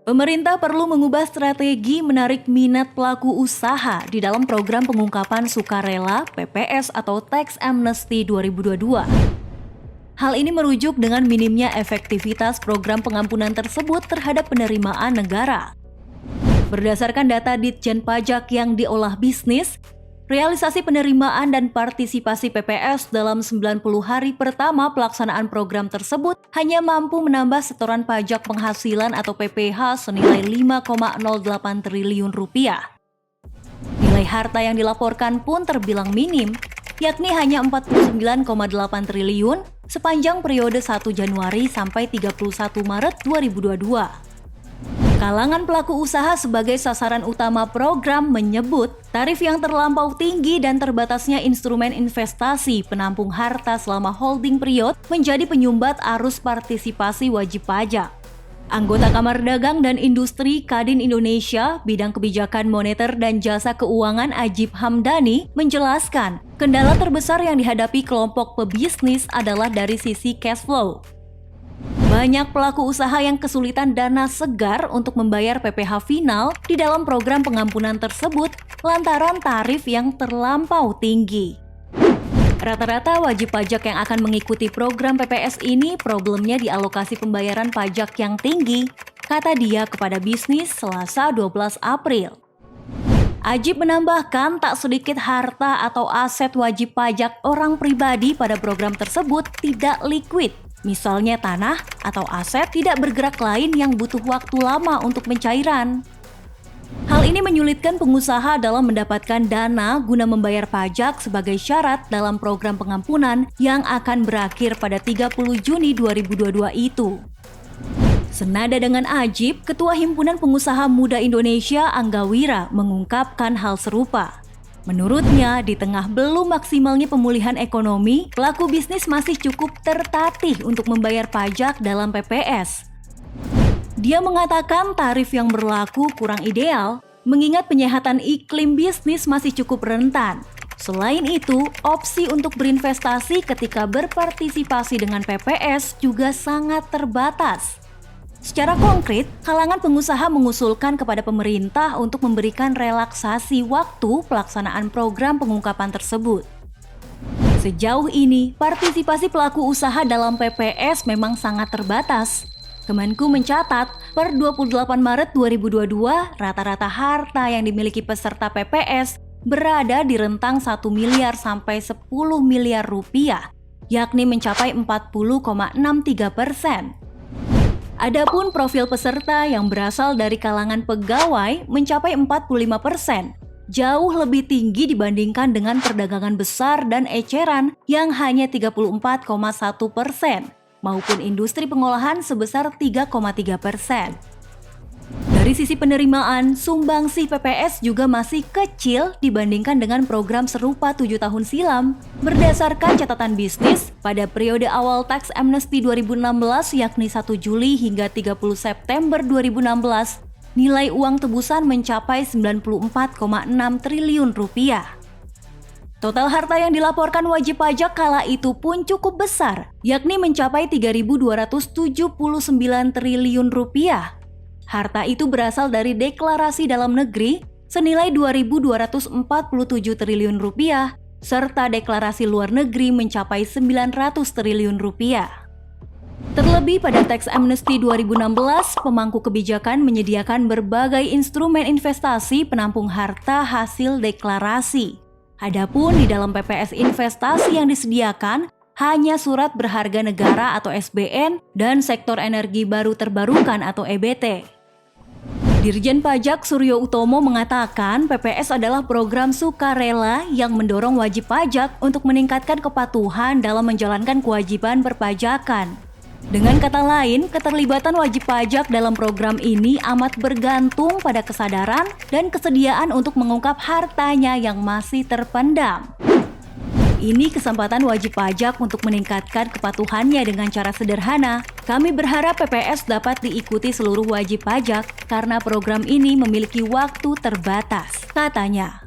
Pemerintah perlu mengubah strategi menarik minat pelaku usaha di dalam program pengungkapan sukarela (PPS) atau Tax Amnesty 2022. Hal ini merujuk dengan minimnya efektivitas program pengampunan tersebut terhadap penerimaan negara. Berdasarkan data Ditjen Pajak yang diolah bisnis, realisasi penerimaan dan partisipasi PPS dalam 90 hari pertama pelaksanaan program tersebut hanya mampu menambah setoran pajak penghasilan atau PPH senilai 5,08 triliun rupiah. Nilai harta yang dilaporkan pun terbilang minim, yakni hanya 49,8 triliun sepanjang periode 1 Januari sampai 31 Maret 2022. Kalangan pelaku usaha sebagai sasaran utama program menyebut tarif yang terlampau tinggi dan terbatasnya instrumen investasi penampung harta selama holding period menjadi penyumbat arus partisipasi wajib pajak. Anggota Kamar Dagang dan Industri Kadin Indonesia, bidang kebijakan moneter dan jasa keuangan Ajib Hamdani menjelaskan, kendala terbesar yang dihadapi kelompok pebisnis adalah dari sisi cash flow. Banyak pelaku usaha yang kesulitan dana segar untuk membayar PPh final di dalam program pengampunan tersebut lantaran tarif yang terlampau tinggi. Rata-rata wajib pajak yang akan mengikuti program PPS ini problemnya di alokasi pembayaran pajak yang tinggi, kata dia kepada Bisnis Selasa 12 April. Ajib menambahkan tak sedikit harta atau aset wajib pajak orang pribadi pada program tersebut tidak liquid. Misalnya tanah atau aset tidak bergerak lain yang butuh waktu lama untuk pencairan. Hal ini menyulitkan pengusaha dalam mendapatkan dana guna membayar pajak sebagai syarat dalam program pengampunan yang akan berakhir pada 30 Juni 2022 itu. Senada dengan Ajib, Ketua Himpunan Pengusaha Muda Indonesia Angga Wira mengungkapkan hal serupa. Menurutnya, di tengah belum maksimalnya pemulihan ekonomi, pelaku bisnis masih cukup tertatih untuk membayar pajak dalam PPS. Dia mengatakan tarif yang berlaku kurang ideal, mengingat penyehatan iklim bisnis masih cukup rentan. Selain itu, opsi untuk berinvestasi ketika berpartisipasi dengan PPS juga sangat terbatas. Secara konkret, kalangan pengusaha mengusulkan kepada pemerintah untuk memberikan relaksasi waktu pelaksanaan program pengungkapan tersebut. Sejauh ini, partisipasi pelaku usaha dalam PPS memang sangat terbatas. Kemenku mencatat, per 28 Maret 2022, rata-rata harta yang dimiliki peserta PPS berada di rentang 1 miliar sampai 10 miliar rupiah, yakni mencapai 40,63%. Adapun profil peserta yang berasal dari kalangan pegawai mencapai 45%, jauh lebih tinggi dibandingkan dengan perdagangan besar dan eceran yang hanya 34,1%, maupun industri pengolahan sebesar 3,3%. Dari sisi penerimaan, sumbangsi PPS juga masih kecil dibandingkan dengan program serupa 7 tahun silam. Berdasarkan catatan bisnis, pada periode awal Tax Amnesty 2016 yakni 1 Juli hingga 30 September 2016, nilai uang tebusan mencapai 94,6 triliun rupiah. Total harta yang dilaporkan wajib pajak kala itu pun cukup besar, yakni mencapai 3.279 triliun rupiah. Harta itu berasal dari deklarasi dalam negeri senilai 2.247 triliun rupiah, serta deklarasi luar negeri mencapai 900 triliun rupiah. Terlebih pada Tax Amnesty 2016, pemangku kebijakan menyediakan berbagai instrumen investasi penampung harta hasil deklarasi. Adapun di dalam PPS investasi yang disediakan, hanya surat berharga negara atau SBN dan sektor energi baru terbarukan atau EBT. Dirjen Pajak Suryo Utomo mengatakan PPS adalah program sukarela yang mendorong wajib pajak untuk meningkatkan kepatuhan dalam menjalankan kewajiban perpajakan. Dengan kata lain, keterlibatan wajib pajak dalam program ini amat bergantung pada kesadaran dan kesediaan untuk mengungkap hartanya yang masih terpendam. Ini kesempatan wajib pajak untuk meningkatkan kepatuhannya dengan cara sederhana. Kami berharap PPS dapat diikuti seluruh wajib pajak karena program ini memiliki waktu terbatas, katanya.